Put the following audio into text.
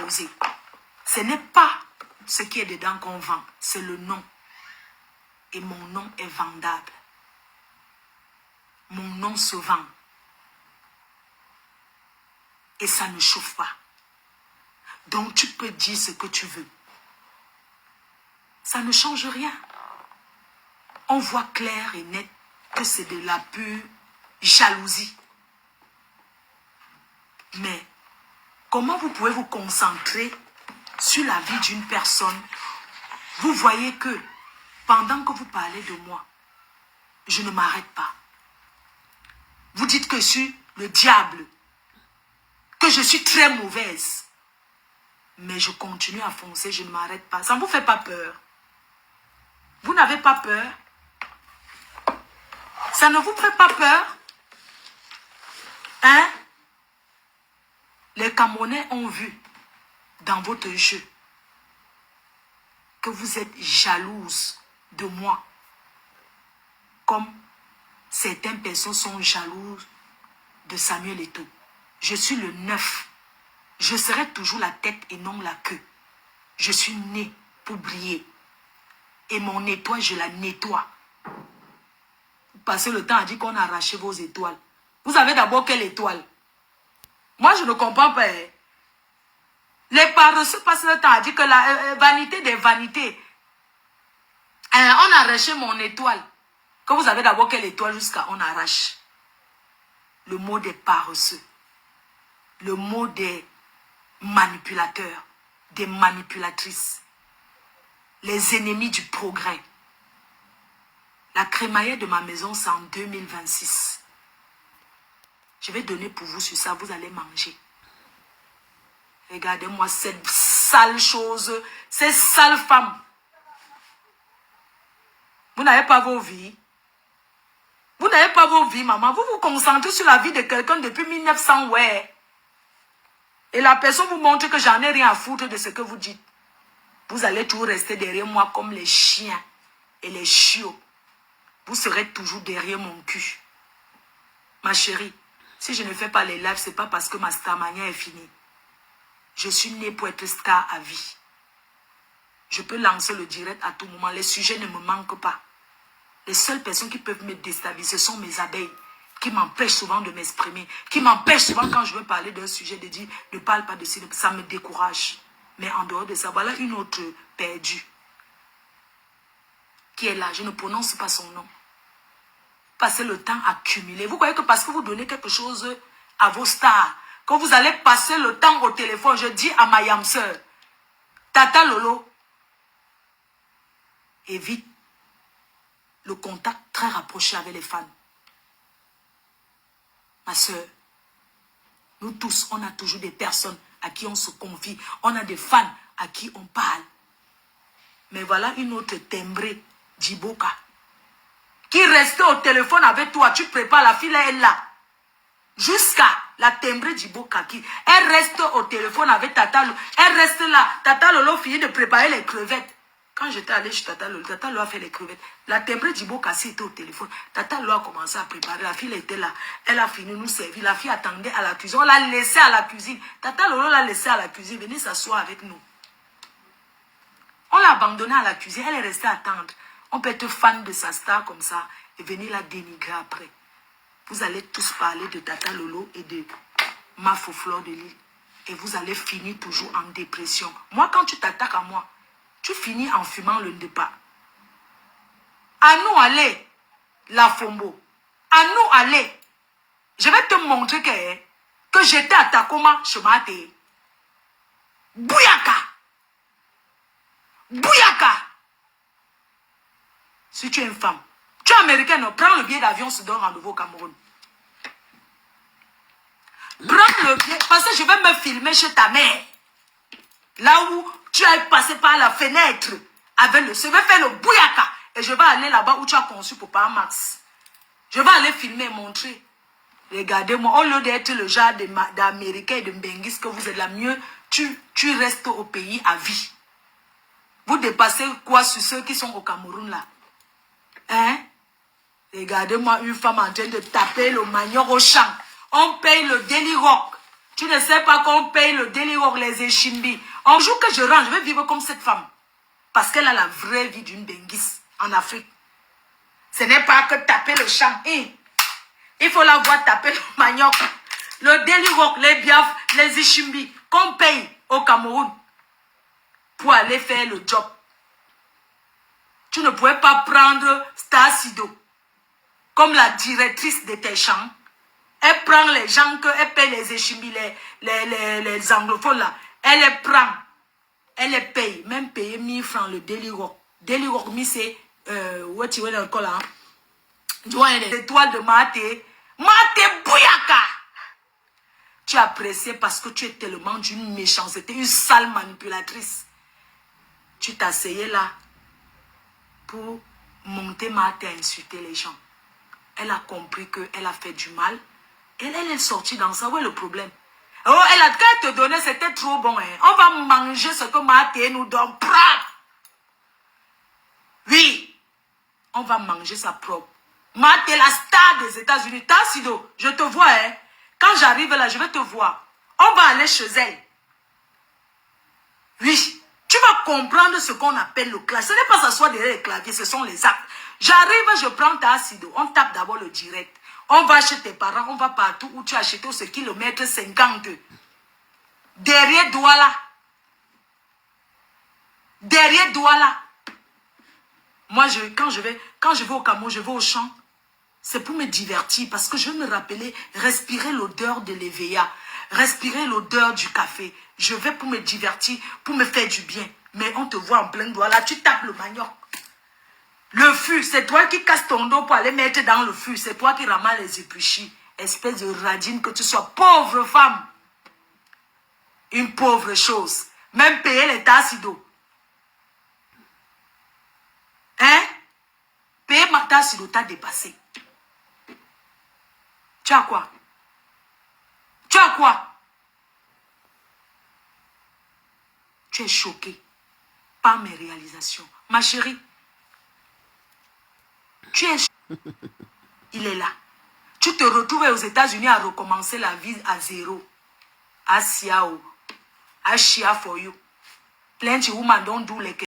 jalouser. Ce n'est pas ce qui est dedans qu'on vend, c'est le nom. Et mon nom est vendable. Mon nom se vend. Et ça ne chauffe pas. Donc tu peux dire ce que tu veux. Ça ne change rien. On voit clair et net que c'est de la pure jalousie. Mais comment vous pouvez vous concentrer sur la vie d'une personne? Vous voyez que pendant que vous parlez de moi, je ne m'arrête pas. Vous dites que je suis le diable, que je suis très mauvaise. Mais je continue à foncer, je ne m'arrête pas. Ça ne vous fait pas peur? Vous n'avez pas peur? Ça ne vous fait pas peur? Hein? Les Camerounais ont vu dans votre jeu que vous êtes jalouse de moi. Comme certaines personnes sont jalouses de Samuel Eto'o. Je suis le 9. Je serai toujours la tête et non la queue. Je suis né pour briller. Et mon étoile, je la nettoie. Vous passez le temps à dire qu'on a arraché vos étoiles. Vous avez d'abord quelle étoile? Moi, je ne comprends pas. Les paresseux passent le temps à dire que la vanité des vanités. On a arraché mon étoile. Que vous avez d'abord quelle étoile jusqu'à on arrache. Le mot des paresseux. Le mot des manipulateurs. Des manipulatrices. Les ennemis du progrès. La crémaillère de ma maison, c'est en 2026. Je vais donner pour vous sur ça, vous allez manger. Regardez-moi cette sale chose, ces sales femmes. Vous n'avez pas vos vies. Vous n'avez pas vos vies, maman. Vous vous concentrez sur la vie de quelqu'un depuis 1900, ouais. Et la personne vous montre que j'en ai rien à foutre de ce que vous dites. Vous allez toujours rester derrière moi comme les chiens et les chiots. Vous serez toujours derrière mon cul. Ma chérie, si je ne fais pas les lives, ce n'est pas parce que ma starmania est finie. Je suis née pour être star à vie. Je peux lancer le direct à tout moment. Les sujets ne me manquent pas. Les seules personnes qui peuvent me déstabiliser sont mes abeilles, qui m'empêchent souvent de m'exprimer, qui m'empêchent souvent quand je veux parler d'un sujet de dire ne parle pas de ça, ça me décourage. Mais en dehors de ça, voilà une autre perdue qui est là. Je ne prononce pas son nom. Passez le temps à cumuler. Vous croyez que parce que vous donnez quelque chose à vos stars, que vous allez passer le temps au téléphone, je dis à ma yam sœur, Tata Lolo, évite le contact très rapproché avec les fans. Ma sœur, nous tous, on a toujours des personnes à qui on se confie. On a des fans à qui on parle. Mais voilà une autre timbrée, Djiboka, qui restait au téléphone avec toi. Tu prépares, la fille elle est là. Jusqu'à la timbrée Djiboka qui, elle reste au téléphone avec Tata Lolo. Elle reste là. Tata Lolo finit de préparer les crevettes. Quand j'étais allé chez Tata Lolo a fait les crevettes. La timbrée Djiboka était au téléphone. Tata Lolo a commencé à préparer. La fille était là. Elle a fini de nous servir. La fille attendait à la cuisine. On l'a laissée à la cuisine. Tata Lolo l'a laissée à la cuisine. Venez s'asseoir avec nous. On l'a abandonnée à la cuisine. Elle est restée attendre. On peut être fan de sa star comme ça et venir la dénigrer après. Vous allez tous parler de Tata Lolo et de Mafo Fleur de Lille. Et vous allez finir toujours en dépression. Moi, quand tu t'attaques à moi, tu finis en fumant le départ. À nous aller, la Fombo. À nous aller. Je vais te montrer que j'étais à Takoma, Chemate. Bouyaka. Bouyaka. Si tu es une femme, tu es américaine, prends le billet d'avion, se donne rendez-vous au Cameroun. Prends le billet, parce que je vais me filmer chez ta mère. Là où tu as passé par la fenêtre avec le... Je vais faire le bouyaka. Et je vais aller là-bas où tu as conçu pour Papa Max. Je vais aller filmer et montrer. Regardez-moi, au lieu d'être le genre d'Américain et de Mbengis que vous êtes là, mieux, tu restes au pays à vie. Vous dépassez quoi sur ceux qui sont au Cameroun là? Hein? Regardez-moi une femme en train de taper le manioc au champ. On paye le Daily Rock. Tu ne sais pas qu'on paye le délire, les échimbi. Un jour que je rentre, je vais vivre comme cette femme. Parce qu'elle a la vraie vie d'une benguisse en Afrique. Ce n'est pas que taper le champ. Il faut la voir taper le manioc. Le délire, les biaf, les échimbi. Qu'on paye au Cameroun. Pour aller faire le job. Tu ne pouvais pas prendre Star Sido comme la directrice de tes champs. Elle prend les gens elle paye les échimbi, les anglophones là. Elle les prend. Elle les paye. Même payer 1000 francs le déliro. Déliro, c'est what you want to call it? Tu vois les étoiles de Maté. Maté Bouyaka. Tu es apprécié parce que tu es tellement d'une méchanceté, une sale manipulatrice. Tu t'asseyais là pour monter Maté à insulter les gens. Elle a compris qu'elle a fait du mal. Et elle est sortie dans ça. Où est le problème? Oh, elle a qu'à te donner, c'était trop bon. Hein. On va manger ce que Maté nous donne. Oui, on va manger sa propre. Maté, la star des États-Unis. Tassido, je te vois. Hein. Quand j'arrive là, je vais te voir. On va aller chez elle. Oui, tu vas comprendre ce qu'on appelle le clavier. Ce n'est pas s'asseoir derrière le clavier, ce sont les actes. J'arrive, je prends ta Sido. On tape d'abord le direct. On va chez tes parents, on va partout où tu as acheté ce kilomètre 50. Derrière Douala. Derrière Douala. Moi, quand je vais au Cameroun, je vais au champ. C'est pour me divertir parce que je veux me rappeler, respirer l'odeur de l'éveilla, respirer l'odeur du café. Je vais pour me divertir, pour me faire du bien. Mais on te voit en plein Douala, tu tapes le manioc. Le fût, c'est toi qui casses ton dos pour aller mettre dans le fût. C'est toi qui ramasses les épluchis. Espèce de radine que tu sois. Pauvre femme. Une pauvre chose. Même payer les tasses d'eau. Hein? Payer ma tasse d'eau t'a dépassé. Tu as quoi? Tu as quoi? Tu es choqué par mes réalisations. Ma chérie. Tu es... Il est là. Tu te retrouves aux États-Unis à recommencer la vie à zéro. À Siao. À Chia for you. Plenty women don't do like